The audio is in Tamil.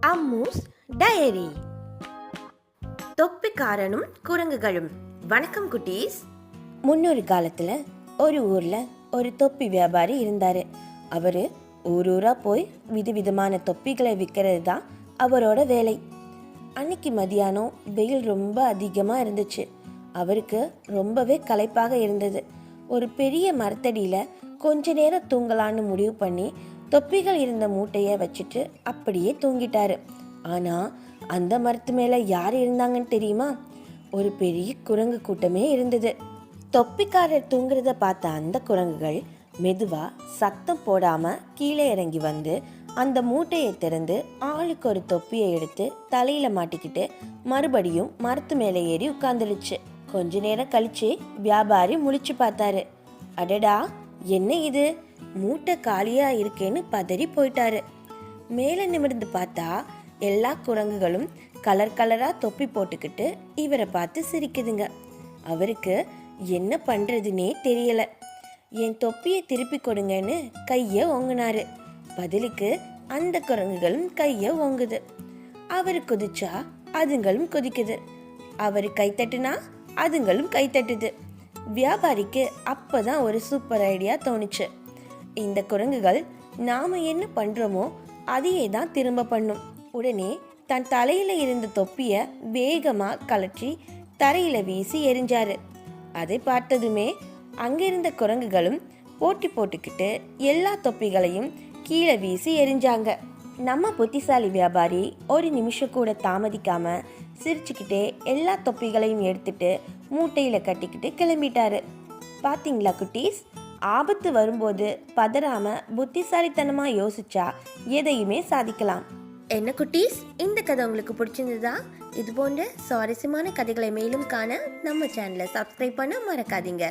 அம்மூஸ் டயரி. தொப்பிக்காரனும் குரங்குகளும். வணக்கம் குட்டீஸ். முன்னொரு காலத்துல ஒரு ஊர்ல ஒரு தொப்பி வியாபாரி இருந்தாரு. அவரு ஊரூரா போய் விதவிதமான தொப்பிகளை விற்கிறது தான் அவரோட வேலை. அன்னைக்கு மதியானம் வெயில் ரொம்ப அதிகமா இருந்துச்சு. அவருக்கு ரொம்பவே களைப்பாக இருந்தது. ஒரு பெரிய மரத்தடியில கொஞ்ச நேரம் தூங்கலான்னு முடிவு பண்ணி தொப்பிகள் இருந்த மூட்டைய வச்சுட்டு அப்படியே தூங்கிட்டாரு. ஆனா அந்த மரத்து மேல யார் இருந்தாங்கன்னு தெரியுமா? ஒரு பெரிய குரங்கு கூட்டமே இருந்தது. தொப்பிக்காரர் தூங்குறத பார்த்த அந்த குரங்குகள் மெதுவா சத்தம் போடாம கீழே இறங்கி வந்து அந்த மூட்டையை திறந்து ஆளுக்கு ஒரு தொப்பியை எடுத்து தலையில மாட்டிக்கிட்டு மறுபடியும் மரத்து மேலே ஏறி உட்கார்ந்துருச்சு. கொஞ்ச நேரம் கழிச்சு வியாபாரி முழிச்சு பார்த்தாரு. அடடா, என்ன இது, மூட்டை காலியா இருக்கேன்னு பதறி போயிட்டாரு. மேல நிமிர்ந்து பார்த்தா எல்லா குரங்குகளும் கலர் கலரா தொப்பி போட்டுக்கிட்டு இவரை பார்த்து சிரிக்குதுங்க. அவருக்கு என்ன பண்றதுன்னே தெரியல. என் தொப்பியை திருப்பி கொடுங்கன்னு கைய ஓங்குனாரு. பதிலுக்கு அந்த குரங்குகளும் கைய ஓங்குது. அவரு குதிச்சா அதுங்களும் குதிக்குது. அவரு கைத்தட்டுனா அதுங்களும் கைத்தட்டுது. வியாபாரிக்கு அப்பதான் ஒரு சூப்பர் ஐடியா தோணுச்சு. இந்த குரங்குகள் நாம என்ன பண்றோமோ அதையே தான் திரும்ப பண்ணும். உடனே தன் தலையில இருந்த தொப்பிய வேகமா கலற்றி தரையில வீசி எரிஞ்சாரு. அதை பார்த்ததுமே அங்கிருந்த குரங்குகளும் போட்டி போட்டுக்கிட்டு எல்லா தொப்பிகளையும் கீழே வீசி எரிஞ்சாங்க. நம்ம புத்திசாலி வியாபாரி ஒரு நிமிஷம் கூட தாமதிக்காம சிரிச்சுக்கிட்டே எல்லா தொப்பிகளையும் எடுத்துட்டு மூட்டையில கட்டிக்கிட்டு கிளம்பிட்டாரு. பாத்தீங்களா குட்டீஸ், ஆபத்து வரும்போது பதறாம புத்திசாலித்தனமா யோசிச்சா எதையுமே சாதிக்கலாம். என்ன குட்டீஸ், இந்த கதை உங்களுக்கு பிடிச்சிருந்ததா? இது போன்ற சுவாரஸ்யமான கதைகளை மேலும் காண நம்ம சேனலை சப்ஸ்கிரைப் பண்ண மறக்காதீங்க.